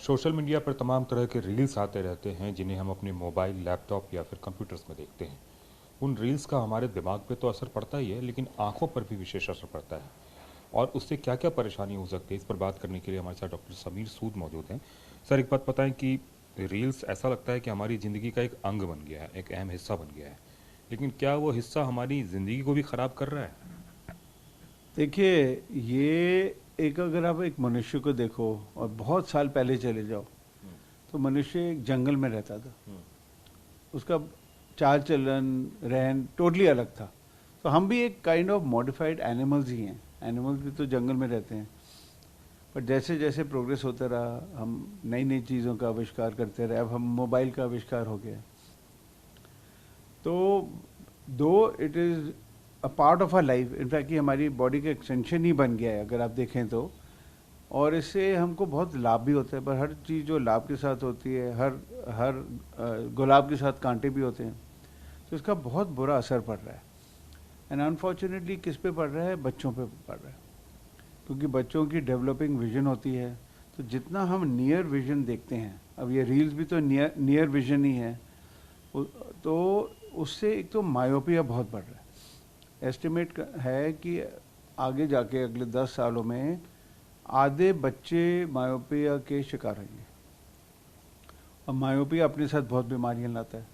Social media पर तमाम तरह के रील्स आते रहते हैं जिन्हें हम अपने मोबाइल, लैपटॉप या फिर कंप्यूटर्स में देखते हैं। उन रील्स का हमारे दिमाग पे तो असर पड़ता ही है, लेकिन आंखों पर भी विशेष असर पड़ता है। और उससे क्या क्या परेशानी हो सकती है, इस पर बात करने के लिए हमारे साथ डॉक्टर समीर सूद मौजूद हैं। सर, एक बात बताएं कि रील्स ऐसा लगता है कि हमारी ज़िंदगी का एक अंग बन गया है, एक अहम हिस्सा बन गया है, लेकिन क्या वो हिस्सा हमारी ज़िंदगी को भी ख़राब कर रहा है? देखिए, ये एक अगर आप एक मनुष्य को देखो और बहुत साल पहले चले जाओ, तो मनुष्य एक जंगल में रहता था। उसका चाल चलन रहन टोटली अलग था। तो हम भी एक काइंड ऑफ मॉडिफाइड एनिमल्स ही हैं। एनिमल्स भी तो जंगल में रहते हैं। पर जैसे जैसे प्रोग्रेस होता रहा, हम नई नई चीज़ों का आविष्कार करते रहे। अब हम मोबाइल का आविष्कार हो गया। तो दो it is a part of our life, in fact ये हमारी बॉडी का एक्सटेंशन ही बन गया है अगर आप देखें तो। और इससे हमको बहुत लाभ भी होता है, पर हर चीज़ जो लाभ के साथ होती है, हर हर गुलाब के साथ कांटे भी होते हैं। तो इसका बहुत बुरा असर पड़ रहा है। एंड अनफॉर्चुनेटली किस पे पड़ रहा है? बच्चों पे पड़ रहा है। क्योंकि बच्चों की डेवलपिंग विजन होती है। तो जितना हम नियर विजन देखते हैं, अब ये रील्स भी तो नियर विजन ही है, तो उससे एक तो मायोपिया बहुत बढ़ रहा है। एस्टिमेट है कि आगे जाके अगले 10 सालों में आधे बच्चे मायोपिया के शिकार होंगे। और मायोपिया अपने साथ बहुत बीमारियां लाता है।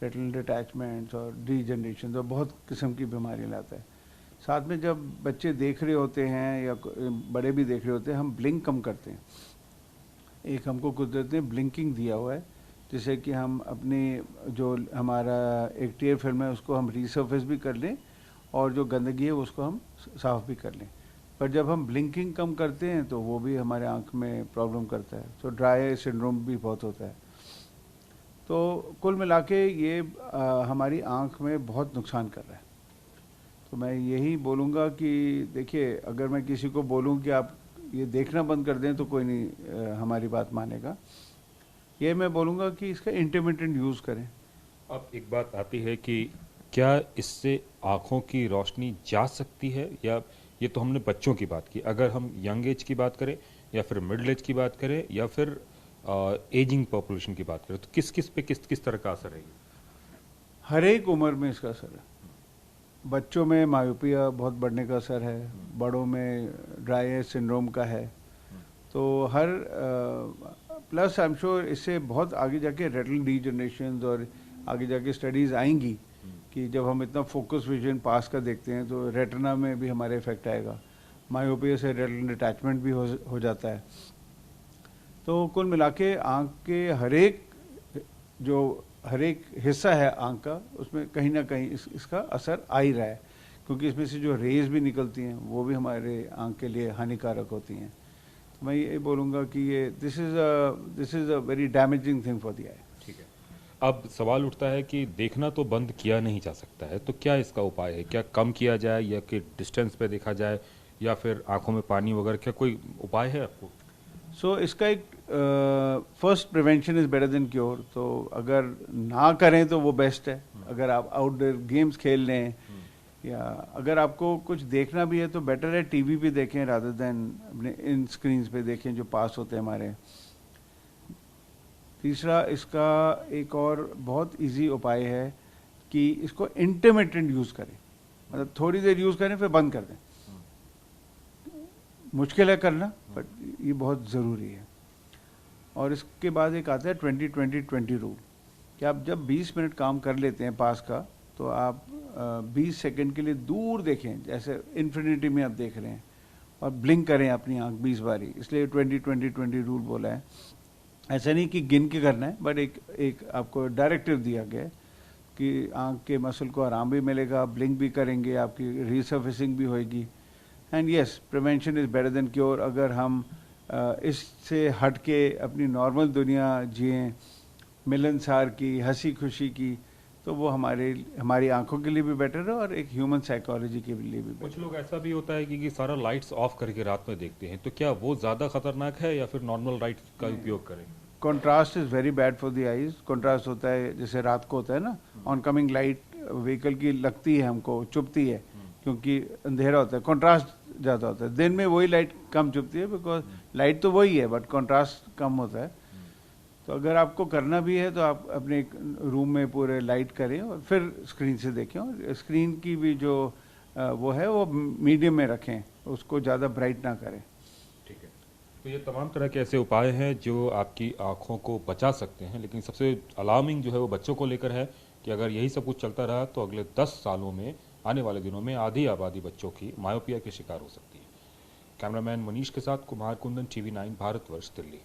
रेटिनल डिटैचमेंट्स और डीजनरेशन और बहुत किस्म की बीमारियां लाता है। साथ में जब बच्चे देख रहे होते हैं या बड़े भी देख रहे होते हैं, हम ब्लिंक कम करते हैं। एक हमको कुदरत ने ब्लिंकिंग दिया हुआ है, जिससे कि हम अपनी जो हमारा एक टीयर फिल्म है उसको हम रीसर्फेस भी कर लें, और जो गंदगी है उसको हम साफ़ भी कर लें। पर जब हम ब्लिंकिंग कम करते हैं तो वो भी हमारे आँख में प्रॉब्लम करता है। तो ड्राई आई सिंड्रोम भी बहुत होता है। तो कुल मिला के ये हमारी आँख में बहुत नुकसान कर रहा है। तो मैं यही बोलूँगा कि देखिए, अगर मैं किसी को बोलूँ कि आप ये देखना बंद कर दें तो कोई नहीं हमारी बात मानेगा। ये मैं बोलूँगा कि इसका इंटरमिटेंट यूज़ करें। अब एक बात आती है कि क्या इससे आँखों की रोशनी जा सकती है, या ये तो हमने बच्चों की बात की, अगर हम यंग एज की बात करें या फिर मिडिल एज की बात करें या फिर एजिंग पॉपुलेशन की बात करें, तो किस किस पे किस किस तरह का असर है ये? हर एक उम्र में इसका असर है। बच्चों में मायोपिया बहुत बढ़ने का असर है, बड़ों में ड्राई आई सिंड्रोम का है। तो हर प्लस आई एम श्योर इससे बहुत आगे जाके रेटिनल डीजनरेशन और आगे जाके स्टडीज़ आएंगी कि जब हम इतना फोकस विजन पास का देखते हैं तो रेटिना में भी हमारे इफेक्ट आएगा। मायोपिया से रेटिनल डिटैचमेंट भी हो जाता है। तो कुल मिला के आँख के हर एक हिस्सा है आँख का, उसमें कहीं ना कहीं इसका असर आ ही रहा है। क्योंकि इसमें से जो रेज भी निकलती हैं वो भी हमारे आँख के लिए हानिकारक होती हैं। तो मैं ये बोलूँगा कि ये this is a very damaging thing for the eye. ठीक है। अब सवाल उठता है कि देखना तो बंद किया नहीं जा सकता है, तो क्या इसका उपाय है? क्या कम किया जाए, या कि डिस्टेंस पे देखा जाए, या फिर आंखों में पानी वगैरह, क्या कोई उपाय है आपको? सो इसका एक first prevention is better than cure. तो अगर ना करें तो वो बेस्ट है। अगर आप आउटडोर गेम्स खेल लें, या अगर आपको कुछ देखना भी है तो बेटर है टीवी पे देखें रादर देन अपने इन स्क्रीन्स पे देखें जो पास होते हैं हमारे। तीसरा, इसका एक और बहुत इजी उपाय है कि इसको इंटरमिटेंट यूज़ करें। मतलब थोड़ी देर यूज़ करें फिर बंद कर दें। मुश्किल है करना, बट ये बहुत ज़रूरी है। और इसके बाद एक आता है 20-20-20 रूल, कि आप जब 20 मिनट काम कर लेते हैं पास का, तो आप 20 सेकंड के लिए दूर देखें, जैसे इन्फिनिटी में आप देख रहे हैं, और ब्लिंक करें अपनी आँख 20 बारी। इसलिए 20-20-20 रूल बोला है। ऐसा नहीं कि गिन के करना है, बट एक आपको डायरेक्टिव दिया गया है कि आँख के मसल को आराम भी मिलेगा, आप ब्लिंक भी करेंगे, आपकी रीसर्फेसिंग भी होएगी। And yes, prevention is better than cure. अगर हम इससे हट के अपनी नॉर्मल दुनिया जिएं, मिलनसार की, हंसी खुशी की, तो वो हमारी आंखों के लिए भी बेटर है और एक ह्यूमन साइकोलॉजी के लिए भी कुछ बेटर लोग ऐसा भी होता है कि सारा लाइट्स ऑफ करके रात में देखते हैं, तो क्या वो ज़्यादा खतरनाक है, या फिर नॉर्मल लाइट का है। उपयोग करें? Contrast is very bad for the eyes. Contrast होता है जैसे रात को होता है ना, ऑन कमिंग लाइट व्हीकल की लगती है, हमको चुभती है क्योंकि अंधेरा होता है, कॉन्ट्रास्ट ज़्यादा होता है। दिन में वही लाइट कम चुभती है बिकॉज लाइट तो वही है बट कंट्रास्ट कम होता है। तो अगर आपको करना भी है तो आप अपने रूम में पूरे लाइट करें और फिर स्क्रीन से देखें, और स्क्रीन की भी जो वो है वो मीडियम में रखें, उसको ज़्यादा ब्राइट ना करें। ठीक है। तो ये तमाम तरह के ऐसे उपाय हैं जो आपकी आंखों को बचा सकते हैं, लेकिन सबसे अलार्मिंग जो है वो बच्चों को लेकर है कि अगर यही सब कुछ चलता रहा तो अगले 10 सालों में, आने वाले दिनों में आधी आबादी बच्चों की मायोपिया के शिकार हो सकती है। कैमरामैन मनीष के साथ कुमार कुंदन, टीवी 9 भारतवर्ष, दिल्ली।